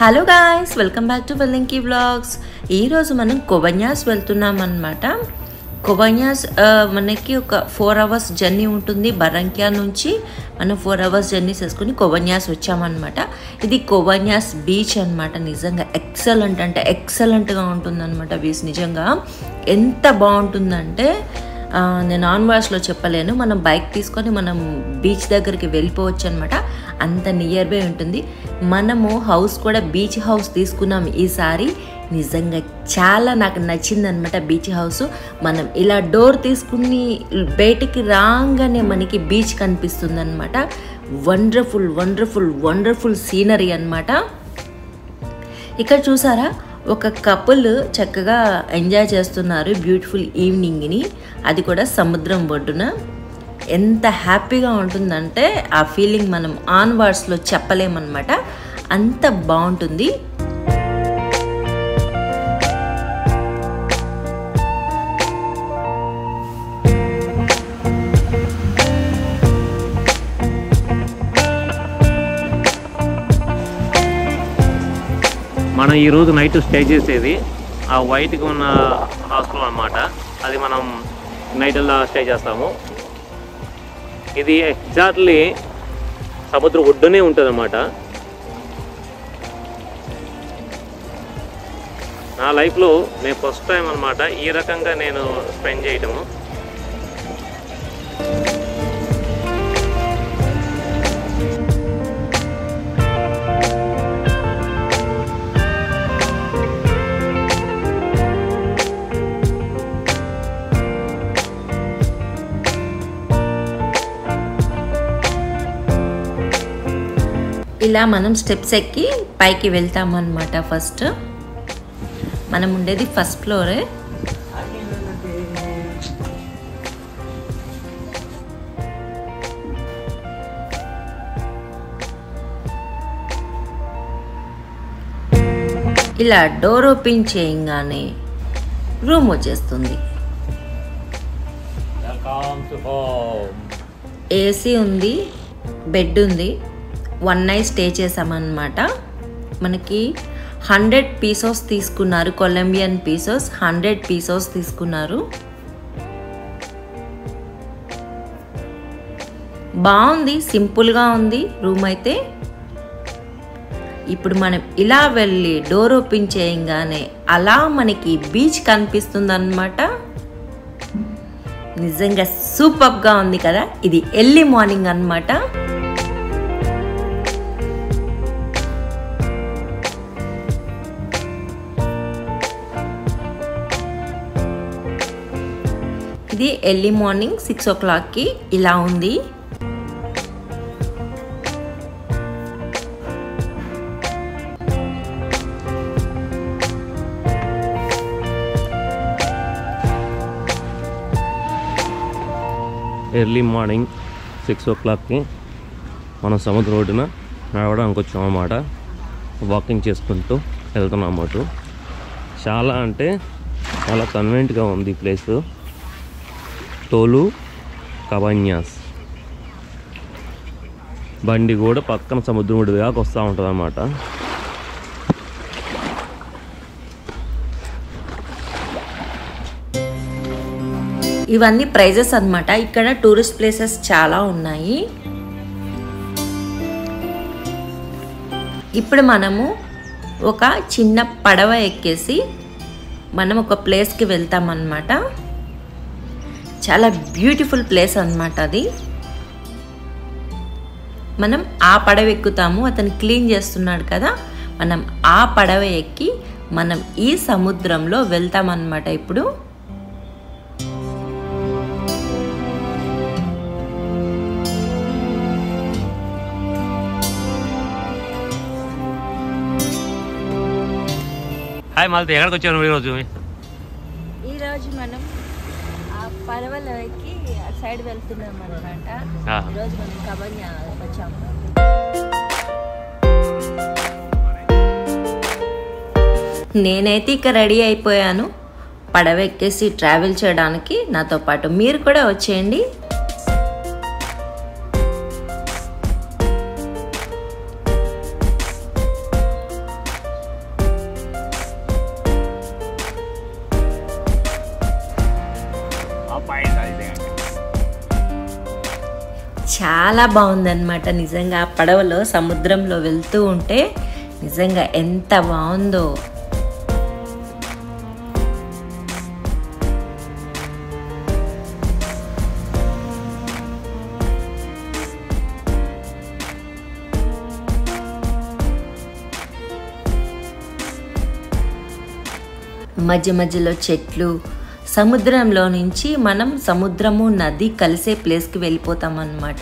Hello guys, welcome back to Vellanki vlogs. ఈరోజు మనం కొబన్యాస్ వెళ్తున్నాం అన్నమాట. కొబన్యాస్ మనకి ఒక 4 hours జర్నీ ఉంటుంది. బర్రంకియా నుంచి మనం 4 hours జర్నీ చేసుకుని కొబన్యాస్ వచ్చామన్నమాట. ఇది కొబన్యాస్ బీచ్ అన్నమాట. నిజంగా ఎక్సలెంట్ అంటే ఎక్సలెంట్గా ఉంటుందన్నమాట బీచ్. నిజంగా ఎంత బాగుంటుందంటే నేను ఆన్ వాయిస్లో చెప్పలేను. మనం బైక్ తీసుకొని మనం బీచ్ దగ్గరికి వెళ్ళిపోవచ్చు అనమాట. అంత నియర్ బై ఉంటుంది. మనము హౌస్ కూడా బీచ్ హౌస్ తీసుకున్నాం ఈసారి. నిజంగా చాలా నాకు నచ్చిందనమాట బీచ్ హౌస్. మనం ఇలా డోర్ తీసుకుని బయటికి రాగానే మనకి బీచ్ కనిపిస్తుంది అనమాట. వండర్ఫుల్ వండర్ఫుల్ వండర్ఫుల్ సీనరీ అనమాట. ఇక్కడ చూసారా, ఒక కపుల్ చక్కగా ఎంజాయ్ చేస్తున్నారు బ్యూటిఫుల్ ఈవినింగ్ని. అది కూడా సముద్రం ఒడ్డున. ఎంత హ్యాపీగా ఉంటుందంటే ఆ ఫీలింగ్ మనం ఆన్ వర్డ్స్లో చెప్పలేమన్నమాట. అంత బాగుంటుంది. మనం ఈరోజు నైట్ స్టే చేసేది ఆ వైట్గా ఉన్న హాస్టల్ అన్నమాట. అది మనం నైట్ అలా స్టే చేస్తాము. ఇది ఎగ్జాక్ట్లీ సముద్రం ఒడ్డునే ఉంటుంది అన్నమాట. నా లైఫ్లో నేను ఫస్ట్ టైం అన్నమాట ఈ రకంగా నేను స్పెండ్ చేయటము. ఇలా మనం స్టెప్స్ ఎక్కి పైకి వెళ్తామన్నమాట. ఫస్ట్ మనం ఉండేది ఫస్ట్ ఫ్లోరే. ఇలా డోర్ ఓపెన్ చేయగానే రూమ్ వచ్చేస్తుంది. ఏసీ ఉంది, బెడ్ ఉంది. 1 night స్టే చేసామన్నమాట. మనకి 100 pesos తీసుకున్నారు. కొలంబియన్ పీసోస్ 100 pesos తీసుకున్నారు. బాగుంది, సింపుల్గా ఉంది రూమ్ అయితే. ఇప్పుడు మనం ఇలా వెళ్ళి డోర్ ఓపెన్ చేయగానే అలా మనకి బీచ్ కనిపిస్తుంది అన్నమాట. నిజంగా సూపర్గా ఉంది కదా. ఇది ఎర్లీ మార్నింగ్ అన్నమాట. ఇది ఎర్లీ మార్నింగ్ 6 o'clockకి ఇలా ఉంది. ఎర్లీ మార్నింగ్ 6 o'clockకి మనం సముద్రం ఒడ్డున నడవడానికి వచ్చాం అన్నమాట. వాకింగ్ చేసుకుంటూ వెళ్తున్నాం అన్నమాట. చాలా అంటే చాలా కన్వీనియంట్గా ఉంది ఈ ప్లేసు. తోలు కబన్యాస్ బండి కూడా పక్కన సముద్రం ఒడ్డు దాకా వస్తూ ఉంటుంది అన్నమాట. ఇవన్నీ ప్రైజెస్ అన్నమాట. ఇక్కడ టూరిస్ట్ ప్లేసెస్ చాలా ఉన్నాయి. ఇప్పుడు మనము ఒక చిన్న పడవ ఎక్కేసి మనం ఒక ప్లేస్కి వెళ్తామన్నమాట. చాలా బ్యూటిఫుల్ ప్లేస్ అన్నమాట అది. మనం ఆ పడవ ఎక్కుతాము. అతను క్లీన్ చేస్తున్నాడు కదా. మనం ఆ పడవ ఎక్కి మనం ఈ సముద్రంలో వెళ్తామన్నమాట. ఇప్పుడు హాయ్ మాలతి, ఎక్కడికి వచ్చాను ఈరోజు? ఈరోజు మనం ఆ పడవలో ఎక్కి అటు సైడ్ వెళ్తున్నాం అన్నమాట. ఈరోజు మనం కబన్యా వచ్చాము. నేనైతే ఇక రెడీ అయిపోయాను పడవ ఎక్కేసి ట్రావెల్ చేయడానికి. నాతో పాటు మీరు కూడా వచ్చేయండి. చాలా బాగుందన్నమాట. నిజంగా ఆ పడవలో సముద్రంలో వెళ్తూ ఉంటే నిజంగా ఎంత బాగుందో. మధ్య మధ్యలో చెట్లు, సముద్రంలో నుంచి మనం సముద్రము నది కలిసే ప్లేస్కి వెళ్ళిపోతాం అన్నమాట.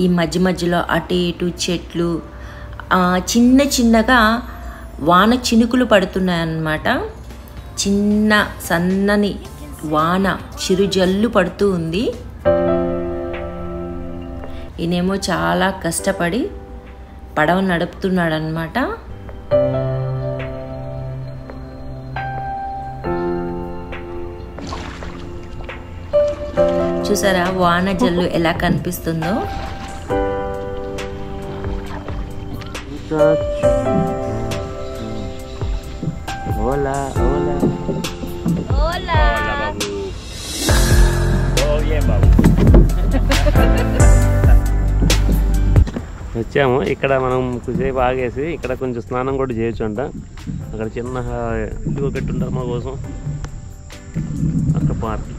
ఈ మధ్య మధ్యలో అటు ఇటు చెట్లు, చిన్న చిన్నగా వాన చినుకులు పడుతున్నాయి అన్నమాట. చిన్న సన్నని వాన చిరుజల్లు పడుతూ ఉంది. ఈయనేమో చాలా కష్టపడి పడవ నడుపుతున్నాడు అన్నమాట. చూసారా వాన జల్లు ఎలా కనిపిస్తుందో. వచ్చాము. ఇక్కడ మనం కొద్దిసేపు ఆగేసి ఇక్కడ కొంచెం స్నానం కూడా చేయొచ్చు అంట. అక్కడ చిన్న ఇదిగో పెట్టుంటారు మా కోసం. అక్కడ పార్క్.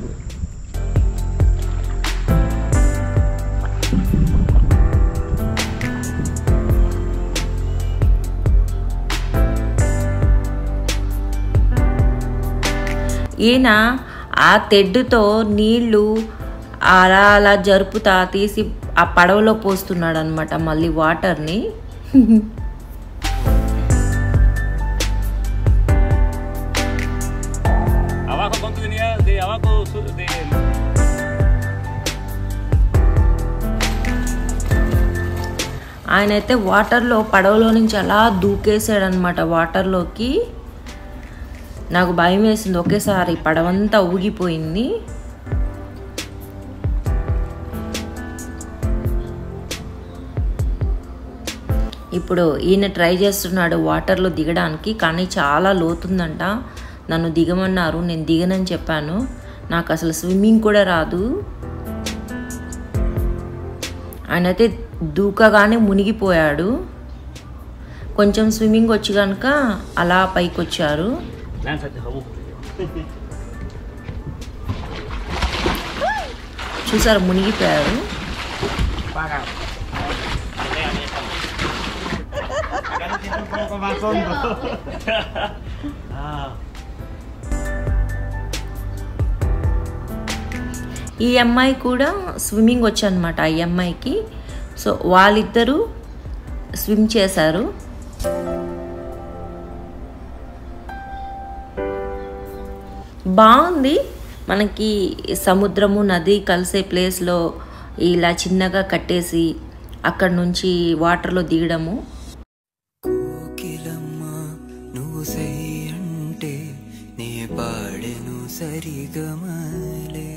ఈయన ఆ తెడ్డుతో నీళ్లు అలా అలా జరుపుతా తీసి ఆ పడవలో పోస్తున్నాడు అనమాట మళ్ళీ వాటర్ని. ఆయన అయితే వాటర్లో పడవలో నుంచి అలా దూకేసాడు అనమాట వాటర్లోకి. నాకు భయం వేసింది, ఒకేసారి పడవంతా ఊగిపోయింది. ఇప్పుడు ఈయన ట్రై చేస్తున్నాడు వాటర్లో దిగడానికి, కానీ చాలా లోతుందంట. నన్ను దిగమన్నారు, నేను దిగనని చెప్పాను. నాకు అసలు స్విమ్మింగ్ కూడా రాదు. ఆయన అయితే దూకగానే మునిగిపోయాడు. కొంచెం స్విమ్మింగ్ వచ్చి కనుక అలా పైకి వచ్చారు. చూసారు మునిగిపోయారు. ఈ అమ్మాయి కూడా స్విమ్మింగ్ వచ్చనమాట ఈ అమ్మాయికి. సో వాళ్ళిద్దరూ స్విమ్ చేశారు. బాగుంది. మనకి సముద్రము నది కలిసే ప్లేస్లో ఇలా చిన్నగా కట్టేసి అక్కడ నుంచి వాటర్లో దిగడము. నువ్వు సై అంటే నే పాడెను సరిగమలే,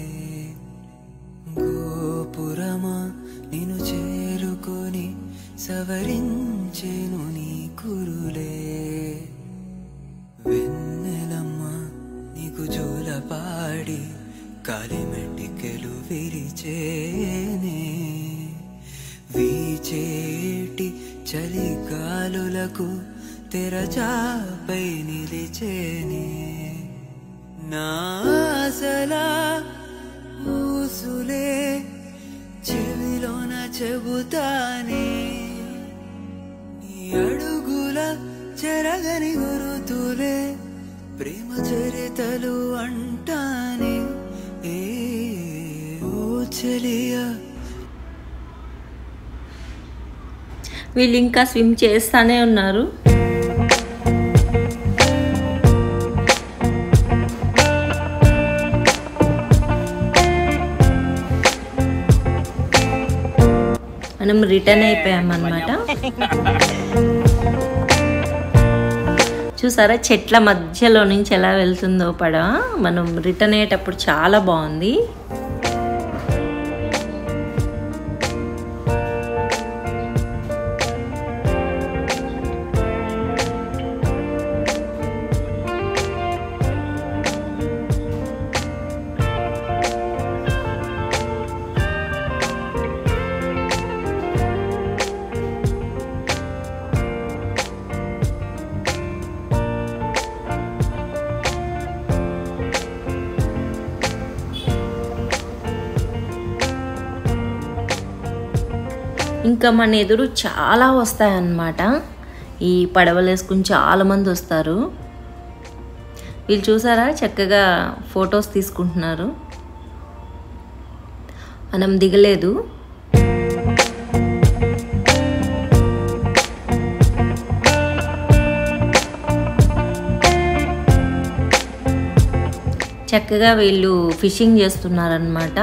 గోపురమా నిన్ను చేరుకొని సవరించెను నీ కురులే, వెన్నెలమ్మా నీకు జోల పాడి కాలిమెట్టికెలు విరిచేనే, వీచేటి చలిగాలులకు తెరచాపై నిలిచేనే, నాసలా ఊసులే చెవిలోన చెబుతానే, నీ అడుగుల చెరగని గురుతులే ప్రేమ చరితలు అంటానే, ఏ ఓ చెలియా. వీళ్ళు ఇంకా స్విమ్ చేస్తానే ఉన్నారు. మనం రిటర్న్ అయిపోయామన్నమాట. చూసారా చెట్ల మధ్యలో నుంచి ఎలా వెళ్తుందో పడవ. మనం రిటర్న్ అయ్యేటప్పుడు చాలా బాగుంది. ఇంకా మన ఎదురు చాలా వస్తాయన్నమాట. ఈ పడవలు వేసుకుని చాలామంది వస్తారు. వీళ్ళు చూసారా చక్కగా ఫొటోస్ తీసుకుంటున్నారు. మనం దిగలేదు. చక్కగా వీళ్ళు ఫిషింగ్ చేస్తున్నారన్నమాట.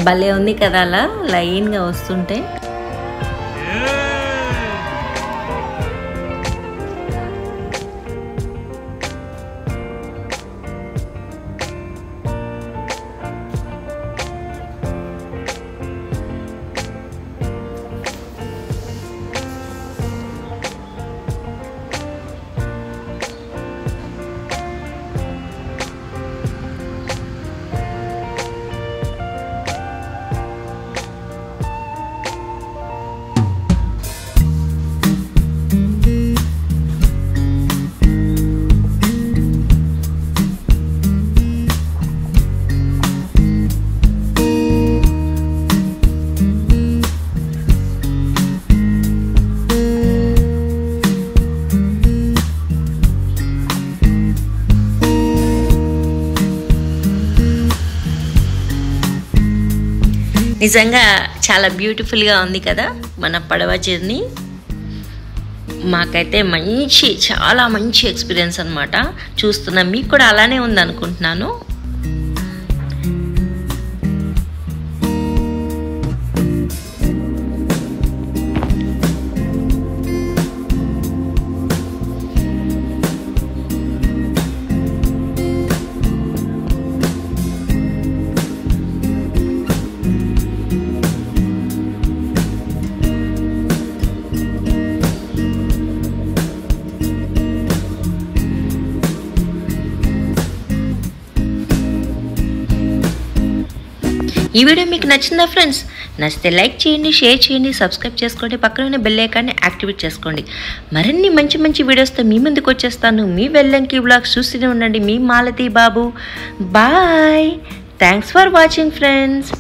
భలే ఉంది కదా అలా లైన్గా వస్తుంటే. నిజంగా చాలా బ్యూటిఫుల్గా ఉంది కదా మన పడవ జర్నీ. మాకైతే చాలా మంచి ఎక్స్పీరియన్స్ అనమాట. చూస్తున్నా మీకు కూడా అలానే ఉంది అనుకుంటున్నాను. ఈ వీడియో మీకు నచ్చిందా ఫ్రెండ్స్? నచ్చితే లైక్ చేయండి, షేర్ చేయండి, సబ్స్క్రైబ్ చేసుకోండి, పక్కన బెల్ ఐకాన్ని యాక్టివేట్ చేసుకోండి. మరిన్ని మంచి మంచి వీడియోస్తో మీ ముందుకు వచ్చేస్తాను. మీ వెల్లంకి వ్లాగ్స్ చూస్తూనే ఉండండి. మీ Malathi Babu. Bye. Thanks for watching friends.